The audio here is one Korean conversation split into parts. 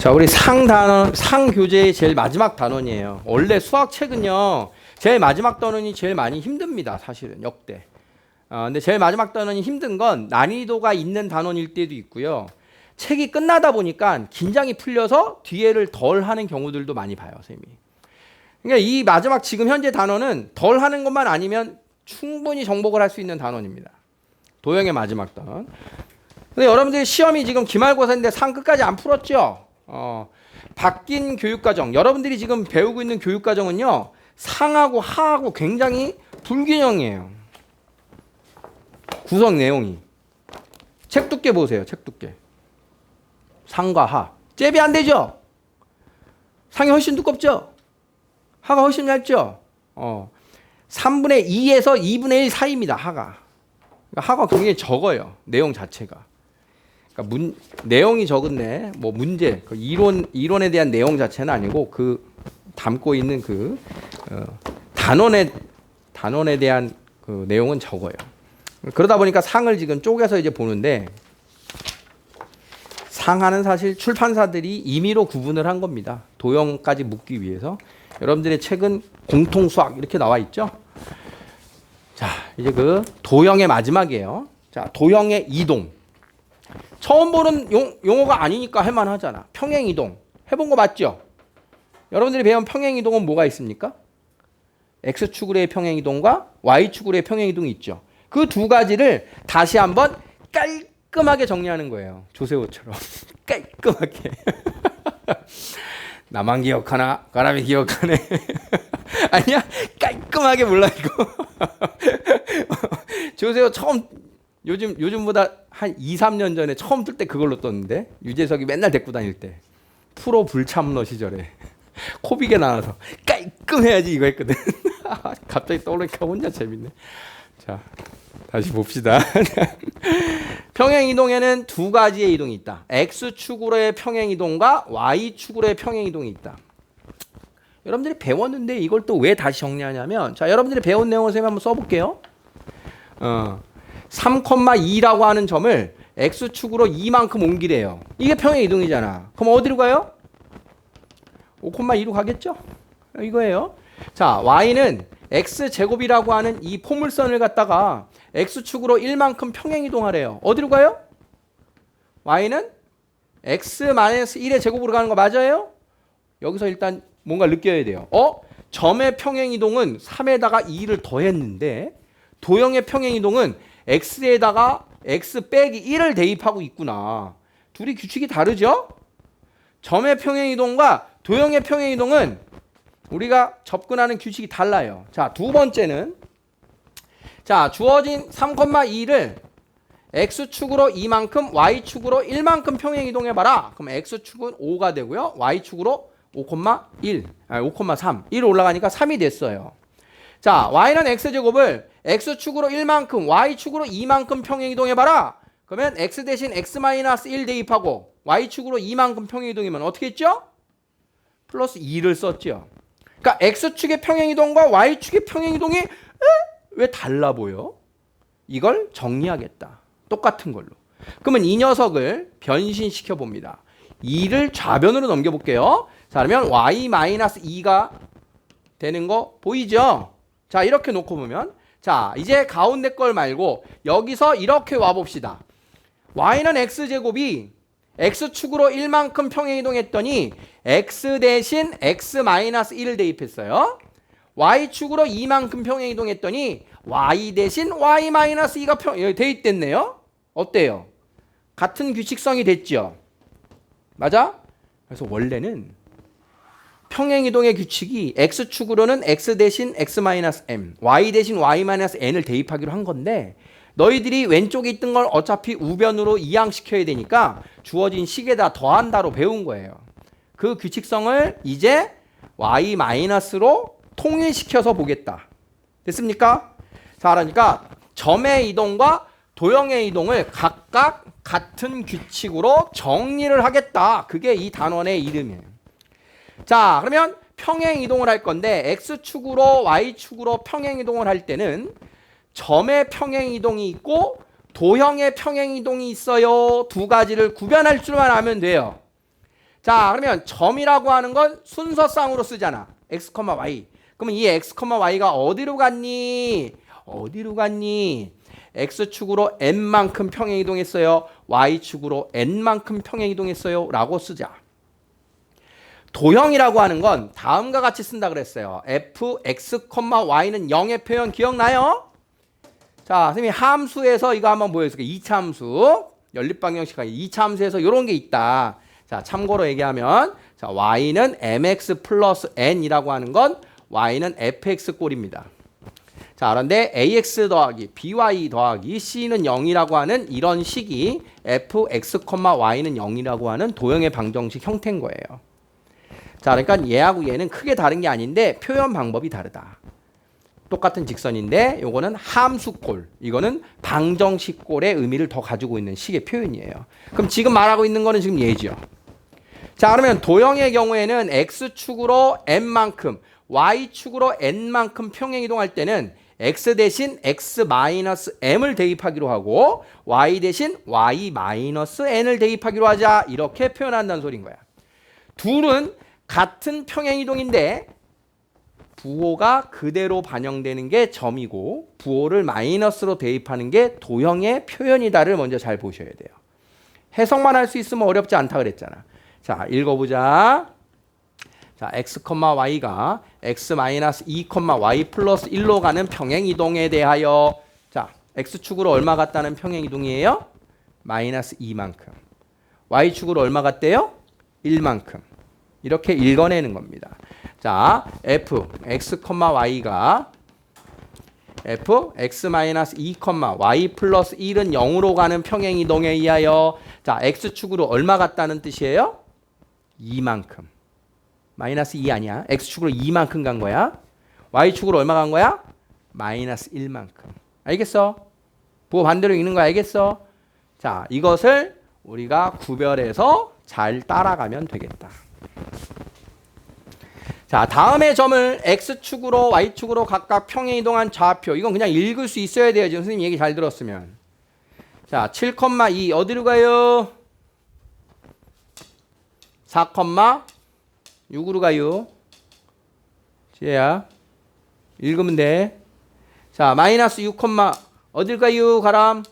자, 우리 상 단원, 상 교재의 제일 마지막 단원이에요. 원래 수학 책은요, 제일 마지막 단원이 제일 많이 힘듭니다. 사실은 역대. 근데 제일 마지막 단원이 힘든 건 난이도가 있는 단원일 때도 있고요. 책이 끝나다 보니까 긴장이 풀려서 뒤에를 덜 하는 경우들도 많이 봐요, 선생님이. 그러니까 이 마지막 지금 현재 단원은 덜 하는 것만 아니면 충분히 정복을 할 수 있는 단원입니다. 도형의 마지막 단원. 근데 여러분들이 시험이 지금 기말고사인데 상 끝까지 안 풀었죠? 바뀐 교육과정. 여러분들이 지금 배우고 있는 교육과정은요, 상하고 하하고 굉장히 불균형이에요. 구성 내용이. 책 두께 보세요, 책 두께. 상과 하. 잽이 안 되죠? 상이 훨씬 두껍죠? 하가 훨씬 얇죠? 3분의 2에서 2분의 1 사이입니다, 하가. 그러니까 하가 굉장히 적어요, 내용 자체가. 그러니까 내용이 적은데 뭐 문제, 그 이론에 대한 내용 자체는 아니고 그 담고 있는 그 단원에 대한 그 내용은 적어요. 그러다 보니까 상을 지금 쪼개서 이제 보는데, 상하는 사실 출판사들이 임의로 구분을 한 겁니다. 도형까지 묶기 위해서. 여러분들의 책은 공통 수학 이렇게 나와 있죠. 자, 이제 그 도형의 마지막이에요. 자, 도형의 이동. 처음 보는 용어가 아니니까 할만하잖아. 평행이동. 해본 거 맞죠? 여러분들이 배운 평행이동은 뭐가 있습니까? X축으로의 평행이동과 Y축으로의 평행이동이 있죠. 그 두 가지를 다시 한번 깔끔하게 정리하는 거예요. 조세호처럼. 깔끔하게. 나만 기억하나? 가람이 기억하네. 아니야? 깔끔하게 몰라 이거. 조세호 처음 요즘보다 한 2, 3년 전에 처음 뜰 때 그걸로 떴는데, 유재석이 맨날 데리고 다닐 때. 프로 불참러 시절에 코빅에 나와서 깔끔해야지 이거 했거든. 갑자기 떠오르니까 혼자 재밌네. 자, 다시 봅시다. 평행이동에는 두 가지의 이동이 있다. X축으로의 평행이동과 Y축으로의 평행이동이 있다. 여러분들이 배웠는데 이걸 또 왜 다시 정리하냐면, 자, 여러분들이 배운 내용을 선생님 한번 써볼게요. 3,2라고 하는 점을 X축으로 2만큼 옮기래요. 이게 평행이동이잖아. 그럼 어디로 가요? 5,2로 가겠죠? 이거예요. 자, Y는 X제곱이라고 하는 이 포물선을 갖다가 X축으로 1만큼 평행이동하래요. 어디로 가요? Y는 X-1의 제곱으로 가는 거 맞아요? 여기서 일단 뭔가 느껴야 돼요. 점의 평행이동은 3에다가 2를 더했는데, 도형의 평행이동은 X에다가 X 빼기 1을 대입하고 있구나. 둘이 규칙이 다르죠? 점의 평행이동과 도형의 평행이동은 우리가 접근하는 규칙이 달라요. 자, 두 번째는, 자, 주어진 3,2를 X축으로 2만큼, Y축으로 1만큼 평행이동해봐라. 그럼 X축은 5가 되고요. Y축으로 5,3. 1 올라가니까 3이 됐어요. 자, Y는 X제곱을 X축으로 1만큼, Y축으로 2만큼 평행이동해봐라. 그러면 X 대신 X-1 대입하고 Y축으로 2만큼 평행이동이면 어떻게 했죠? 플러스 2를 썼죠. 그러니까 X축의 평행이동과 Y축의 평행이동이 왜 달라 보여? 이걸 정리하겠다. 똑같은 걸로. 그러면 이 녀석을 변신시켜 봅니다. 2를 좌변으로 넘겨볼게요. 자, 그러면 Y-2가 되는 거 보이죠? 자, 이렇게 놓고 보면, 자, 이제 가운데 걸 말고 여기서 이렇게 와봅시다. Y는 X제곱이 X축으로 1만큼 평행이동했더니 X 대신 X-1을 대입했어요. Y축으로 2만큼 평행이동했더니 Y 대신 Y-2가 대입됐네요. 어때요? 같은 규칙성이 됐죠? 맞아? 그래서 원래는 평행이동의 규칙이 X축으로는 X 대신 X-M, Y 대신 Y-N을 대입하기로 한 건데, 너희들이 왼쪽에 있던 걸 어차피 우변으로 이항시켜야 되니까 주어진 식에다 더한다로 배운 거예요. 그 규칙성을 이제 Y-로 통일시켜서 보겠다. 됐습니까? 자, 그러니까 점의 이동과 도형의 이동을 각각 같은 규칙으로 정리를 하겠다. 그게 이 단원의 이름이에요. 자, 그러면 평행 이동을 할 건데, X축으로 Y축으로 평행 이동을 할 때는 점의 평행 이동이 있고 도형의 평행 이동이 있어요. 두 가지를 구별할 줄만 알면 돼요. 자, 그러면 점이라고 하는 건 순서상으로 쓰잖아. x, y. 그러면 이 x, y가 어디로 갔니? 어디로 갔니? x축으로 n만큼 평행 이동했어요. y축으로 n만큼 평행 이동했어요. 라고 쓰자. 도형이라고 하는 건 다음과 같이 쓴다 그랬어요. f, x, y는 0의 표현 기억나요? 자, 선생님이 함수에서 이거 한번 보여줄게요. 2차 함수. 연립방정식 2차 함수에서 이런 게 있다. 자, 참고로 얘기하면 자, y는 mx 플러스 n이라고 하는 건 y는 fx 꼴입니다. 자, 그런데 ax 더하기 by 더하기 c는 0이라고 하는 이런 식이 fx, y는 0이라고 하는 도형의 방정식 형태인 거예요. 자, 그러니까 얘하고 얘는 크게 다른 게 아닌데 표현 방법이 다르다. 똑같은 직선인데 요거는 함수꼴, 이거는 방정식꼴의 의미를 더 가지고 있는 식의 표현이에요. 그럼 지금 말하고 있는 거는 지금 얘죠. 자, 그러면 도형의 경우에는 x축으로 n만큼, y축으로 n만큼 평행 이동할 때는 x 대신 x-m을 대입하기로 하고 y 대신 y-n을 대입하기로 하자. 이렇게 표현한다는 소린 거야. 둘은 같은 평행 이동인데 부호가 그대로 반영되는 게 점이고 부호를 마이너스로 대입하는 게 도형의 표현이다를 먼저 잘 보셔야 돼요. 해석만 할 수 있으면 어렵지 않다 그랬잖아. 자, 읽어보자. 자, x, y가 x-2, y 플러스 1로 가는 평행 이동에 대하여 자, x축으로 얼마 같다는 평행 이동이에요? 마이너스 2만큼. y축으로 얼마 같대요? 1만큼. 이렇게 읽어내는 겁니다. 자, f, x, y가 f, x-2, y 플러스 1은 0으로 가는 평행 이동에 의하여 자, x축으로 얼마 같다는 뜻이에요? 2만큼. 마이너스 2 아니야. x축으로 2만큼 간 거야. y축으로 얼마 간 거야? 마이너스 1만큼. 알겠어? 부호 반대로 읽는 거 알겠어? 자, 이것을 우리가 구별해서 잘 따라가면 되겠다. 자, 다음의 점을 x축으로 y축으로 각각 평행 이동한 좌표. 이건 그냥 읽을 수 있어야 돼요. 지금 선생님 얘기 잘 들었으면. 자, 7,2 어디로 가요? 4,6으로 가요. 지혜야 읽으면 돼. 자, 마이너스 6, 어딜 가요? 가람.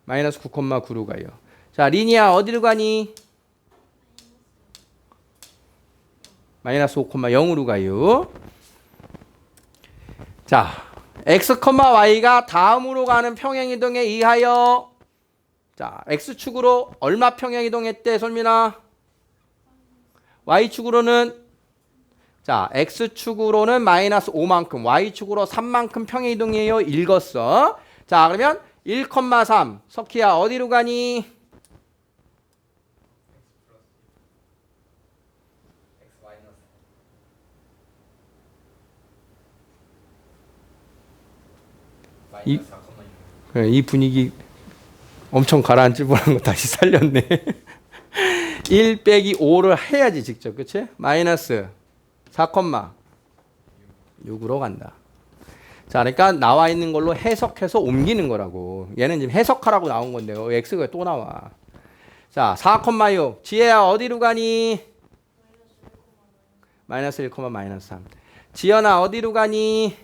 마이너스 9,9로 가요. 자, 리니아 어디로 가니? 마이너스 5,0으로 가요. 자, x, y가 다음으로 가는 평행이동에 의하여 자, x축으로 얼마 평행이동했대, 솔민아? y축으로는 자, x축으로는 마이너스 5만큼, y축으로 3만큼 평행이동이에요. 읽었어. 자, 그러면 1,3 석희야 어디로 가니? 이 분위기 엄청 가라앉을 뻔한 거 다시 살렸네. 1 빼기 5를 해야지 직접. 그치? 마이너스 4,6으로 간다. 자, 그러니까 나와 있는 걸로 해석해서 옮기는 거라고. 얘는 지금 해석하라고 나온 건데요. x가 또 나와. 자, 4,6 지혜야 어디로 가니? 마이너스 1, 마이너스 3. 지연아 어디로 가니?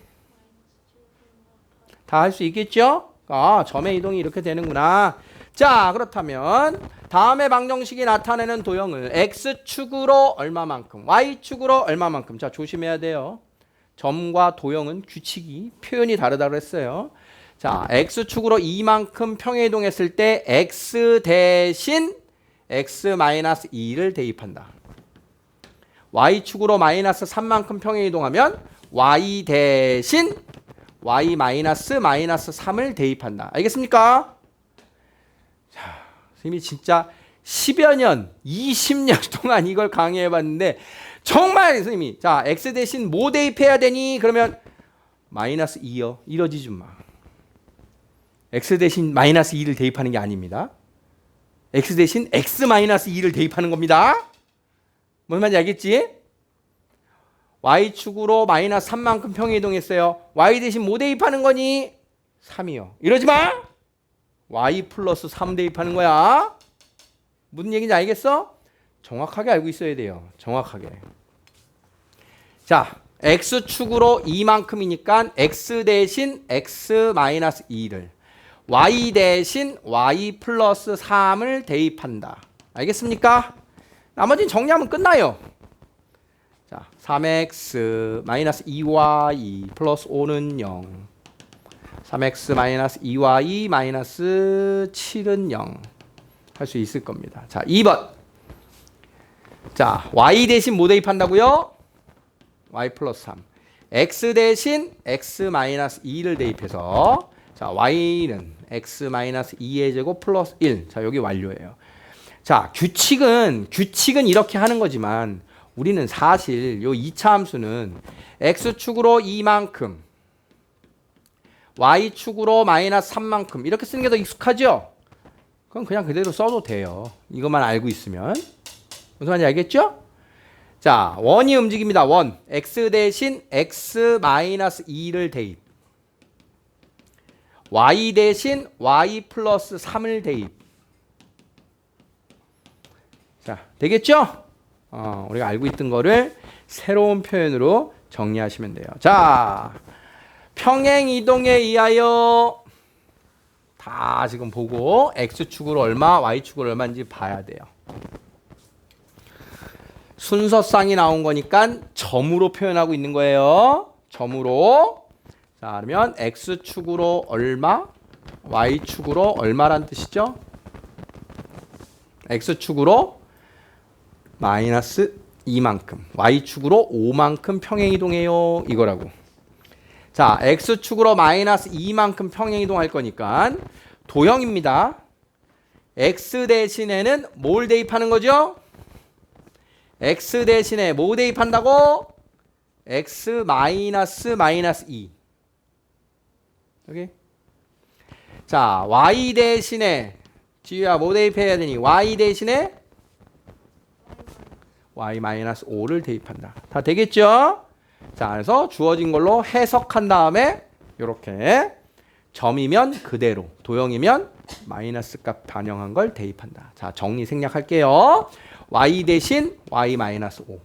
다 할 수 있겠죠? 아, 점의 이동이 이렇게 되는구나. 자, 그렇다면 다음의 방정식이 나타내는 도형을 x축으로 얼마만큼, y축으로 얼마만큼. 자, 조심해야 돼요. 점과 도형은 규칙이 표현이 다르다고 했어요. 자, x축으로 2만큼 평행 이동했을 때 x 대신 x-2를 대입한다. y축으로 마이너스 3만큼 평행 이동하면 y 대신 y-3을 대입한다. 알겠습니까? 자, 선생님이 진짜 10여 년, 20년 동안 이걸 강의해봤는데 정말 선생님이 자, x 대신 뭐 대입해야 되니? 그러면 마이너스 2요. 이러지 좀 마. x 대신 마이너스 2를 대입하는 게 아닙니다. x 대신 x-2를 대입하는 겁니다. 뭔 말인지 알겠지? y축으로 마이너스 3만큼 평행 이동했어요. y 대신 뭐 대입하는 거니? 3이요. 이러지 마. y 플러스 3 대입하는 거야. 무슨 얘기인지 알겠어? 정확하게 알고 있어야 돼요. 정확하게. 자, x축으로 2만큼이니까 x 대신 x 마이너스 2를 y 대신 y 플러스 3을 대입한다. 알겠습니까? 나머지는 정리하면 끝나요. 자, 3x 마이너스 2y 플러스 5는 0. 3x 마이너스 2y 마이너스 7은 0. 할 수 있을 겁니다. 자, 2번. 자, y 대신 뭐 대입한다고요? y 플러스 3. x 대신 x 마이너스 2를 대입해서 자, y는 x 마이너스 2의 제곱 플러스 1. 자, 여기 완료예요. 자, 규칙은 이렇게 하는 거지만 우리는 사실 요 2차 함수는 x축으로 2만큼 y축으로 마이너스 3만큼 이렇게 쓰는 게 더 익숙하죠? 그럼 그냥 그대로 써도 돼요. 이것만 알고 있으면. 무슨 말인지 알겠죠? 자, 원이 움직입니다. 원. x 대신 x 마이너스 2를 대입. y 대신 y 플러스 3을 대입. 자, 되겠죠? 우리가 알고 있던 거를 새로운 표현으로 정리하시면 돼요. 자, 평행 이동에 의하여 다 지금 보고 x축으로 얼마, y축으로 얼마인지 봐야 돼요. 순서상이 나온 거니까 점으로 표현하고 있는 거예요. 점으로. 자, 그러면 x축으로 얼마, y축으로 얼마란 뜻이죠? x축으로 마이너스 2만큼, y축으로 5만큼 평행이동해요. 이거라고. 자, x축으로 마이너스 2만큼 평행이동할 거니까 도형입니다. x 대신에는 뭘 대입하는 거죠? x 대신에 뭐 대입한다고? x 마이너스 2. 여기. 자, y 대신에 지우야 뭐 대입해야 되니? y 대신에 y 마이너스 5를 대입한다. 다 되겠죠? 자, 그래서 주어진 걸로 해석한 다음에 이렇게 점이면 그대로, 도형이면 마이너스 값 반영한 걸 대입한다. 자, 정리 생략할게요. y 대신 y 마이너스 5,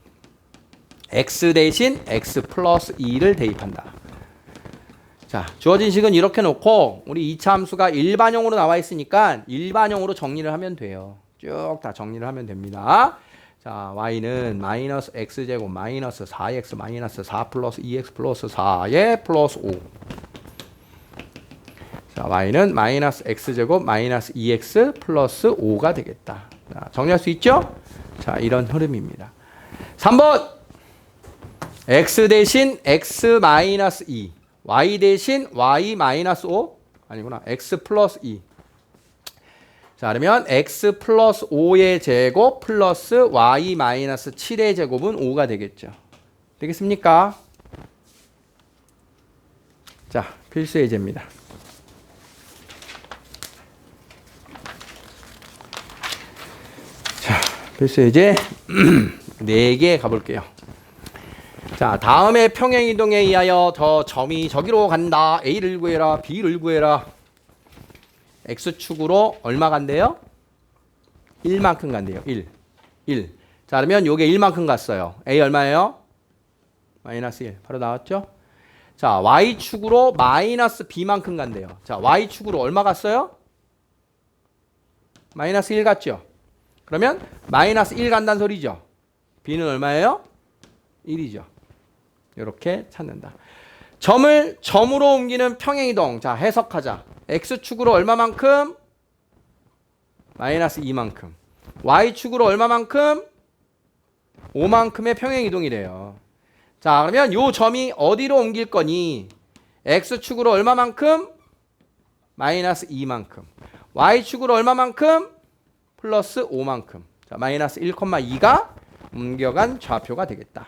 x 대신 x 플러스 2를 대입한다. 자, 주어진 식은 이렇게 놓고 우리 2차 함수가 일반형으로 나와 있으니까 일반형으로 정리를 하면 돼요. 쭉 다 정리를 하면 됩니다. 자, y는 마이너스 x제곱 마이너스 4x 마이너스 4 플러스 2x 플러스 4에 플러스 5. 자, y는 마이너스 x제곱 마이너스 2x 플러스 5가 되겠다. 자, 정리할 수 있죠? 자, 이런 흐름입니다. 3번. x 대신 x 마이너스 2. y 대신 y 마이너스 5. 아니구나. x 플러스 2. 자, 그러면 x 플러스 5의 제곱 플러스 y 마이너스 7의 제곱은 5가 되겠죠. 되겠습니까? 자, 필수 예제입니다. 자, 필수 예제 4개 가볼게요. 자, 다음에 평행이동에 의하여 더 점이 저기로 간다. A를 구해라. B를 구해라. X축으로 얼마 간대요? 1만큼 간대요. 1. 자, 그러면 요게 1만큼 갔어요. A 얼마예요? 마이너스 1. 바로 나왔죠? 자, Y축으로 마이너스 B만큼 간대요. 자, Y축으로 얼마 갔어요? 마이너스 1 갔죠? 그러면 마이너스 1 간다는 소리죠? B는 얼마예요? 1이죠. 이렇게 찾는다. 점을 점으로 옮기는 평행이동. 자, 해석하자. X축으로 얼마만큼? 마이너스 2만큼. Y축으로 얼마만큼? 5만큼의 평행이동이래요. 자, 그러면 요 점이 어디로 옮길 거니? X축으로 얼마만큼? 마이너스 2만큼. Y축으로 얼마만큼? 플러스 5만큼. 자, 마이너스 1,2가 옮겨간 좌표가 되겠다.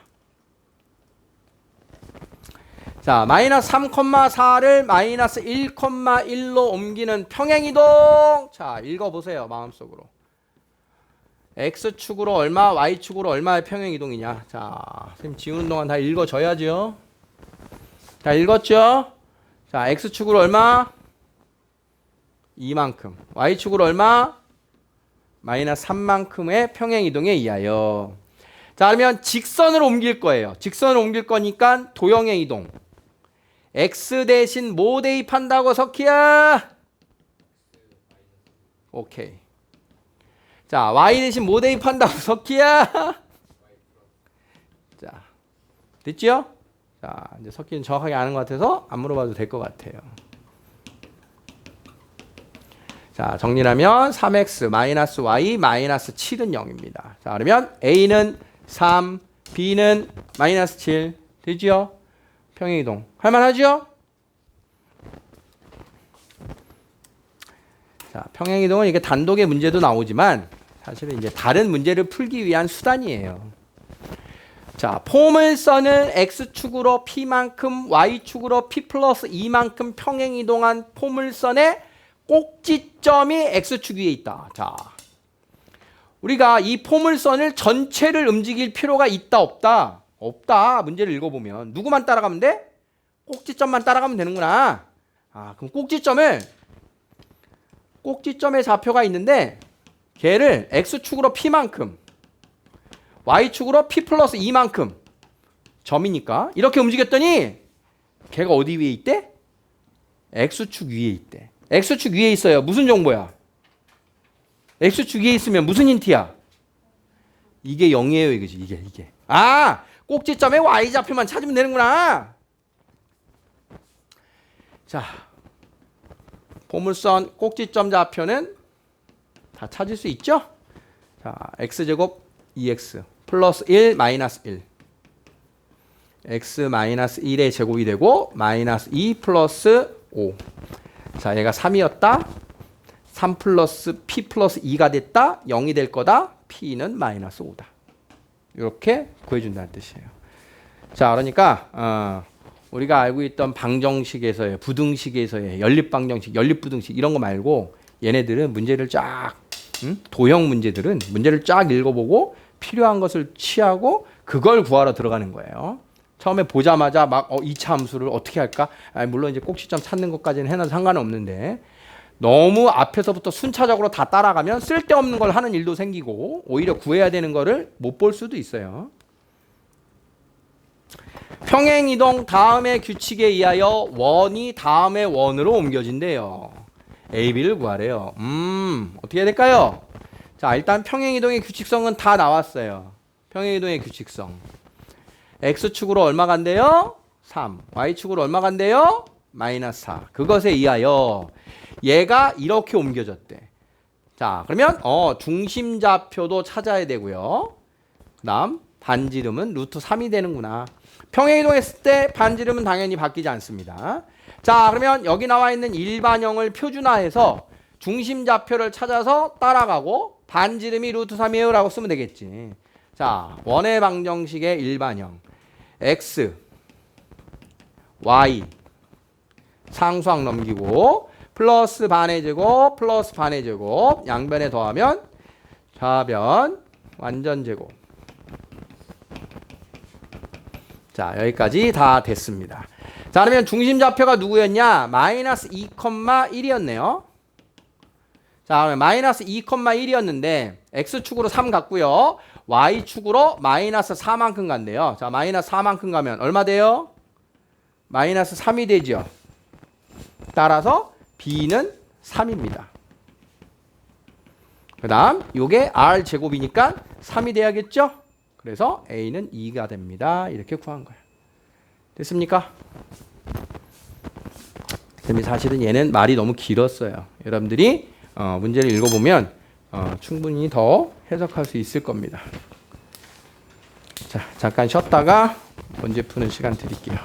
자, 마이너스 3,4를 마이너스 1,1로 옮기는 평행이동. 자, 읽어보세요. 마음속으로. X축으로 얼마, Y축으로 얼마의 평행이동이냐. 자, 선생님 지우는 동안 다 읽어줘야죠. 다 읽었죠? 자, X축으로 얼마? 2만큼. y축으로 얼마? 마이너스 3만큼의 평행이동에 의하여. 자, 그러면 직선을 옮길 거예요. 직선을 옮길 거니까 도형의 이동. x 대신 뭐 대입한다고 석희야? 오케이. 자, y 대신 뭐 대입한다고 석희야? 자, 됐죠? 자, 이제 석희는 정확하게 아는 것 같아서 안 물어봐도 될 것 같아요. 자, 정리하면 3x 마이너스 y 마이너스 7은 0입니다. 자, 그러면 a는 3, b는 마이너스 7 되죠? 평행이동 할만하죠? 자, 평행이동은 이게 단독의 문제도 나오지만 사실은 이제 다른 문제를 풀기 위한 수단이에요. 자, 포물선을 x축으로 p만큼 y축으로 p 플러스 2만큼 평행이동한 포물선의 꼭지점이 x축 위에 있다. 자, 우리가 이 포물선을 전체를 움직일 필요가 있다 없다? 없다. 문제를 읽어보면 누구만 따라가면 돼? 꼭지점만 따라가면 되는구나. 아, 그럼 꼭지점의 좌표가 있는데 걔를 x축으로 p만큼 y축으로 p 플러스 2만큼 점이니까 이렇게 움직였더니 걔가 어디 위에 있대? x축 위에 있대. x축 위에 있어요. 무슨 정보야? x축 위에 있으면 무슨 힌트야? 이게 0이에요. 이거지. 이게. 아, 꼭지점의 y좌표만 찾으면 되는구나. 자, 포물선 꼭지점 좌표는 다 찾을 수 있죠? 자, x제곱 2x 플러스 1 마이너스 1 x 마이너스 1의 제곱이 되고 마이너스 2 플러스 5. 자, 얘가 3이었다. 3 플러스 p 플러스 2가 됐다. 0이 될 거다. p는 마이너스 5다. 이렇게 구해준다는 뜻이에요. 자, 그러니까 우리가 알고 있던 방정식에서의 부등식에서의 연립방정식, 연립부등식 이런 거 말고 얘네들은 문제를 쫙 도형 문제들은 문제를 쫙 읽어보고 필요한 것을 취하고 그걸 구하러 들어가는 거예요. 처음에 보자마자 막 2차 함수를 어떻게 할까? 물론 이제 꼭지점 찾는 것까지는 해놔도 상관없는데 너무 앞에서부터 순차적으로 다 따라가면 쓸데없는 걸 하는 일도 생기고 오히려 구해야 되는 거를 못 볼 수도 있어요. 평행이동 다음의 규칙에 의하여 원이 다음의 원으로 옮겨진대요. A, B를 구하래요. 어떻게 해야 될까요? 자, 일단 평행이동의 규칙성은 다 나왔어요. 평행이동의 규칙성. X축으로 얼마 간대요? 3. Y축으로 얼마 간대요? 마이너스 4. 그것에 의하여 얘가 이렇게 옮겨졌대. 자, 그러면 중심좌표도 찾아야 되고요. 그 다음 반지름은 루트 3이 되는구나. 평행이동했을 때 반지름은 당연히 바뀌지 않습니다. 자, 그러면 여기 나와 있는 일반형을 표준화해서 중심좌표를 찾아서 따라가고 반지름이 루트 3이에요 라고 쓰면 되겠지. 자, 원의 방정식의 일반형 x, y 상수항 넘기고 플러스 반의 제곱 플러스 반의 제곱 양변에 더하면 좌변 완전 제곱. 자, 여기까지 다 됐습니다. 자, 그러면 중심좌표가 누구였냐? 마이너스 2,1이었네요. 자, 그러면 마이너스 2,1이었는데 x축으로 3 갔고요. y축으로 마이너스 4만큼 간대요. 자, 마이너스 4만큼 가면 얼마 돼요? 마이너스 3이 되죠. 따라서 b는 3입니다. 그 다음 요게 r제곱이니까 3이 돼야겠죠? 그래서 a는 2가 됩니다. 이렇게 구한 거예요. 됐습니까? 사실은 얘는 말이 너무 길었어요. 여러분들이 문제를 읽어보면 충분히 더 해석할 수 있을 겁니다. 자, 잠깐 쉬었다가 문제 푸는 시간 드릴게요.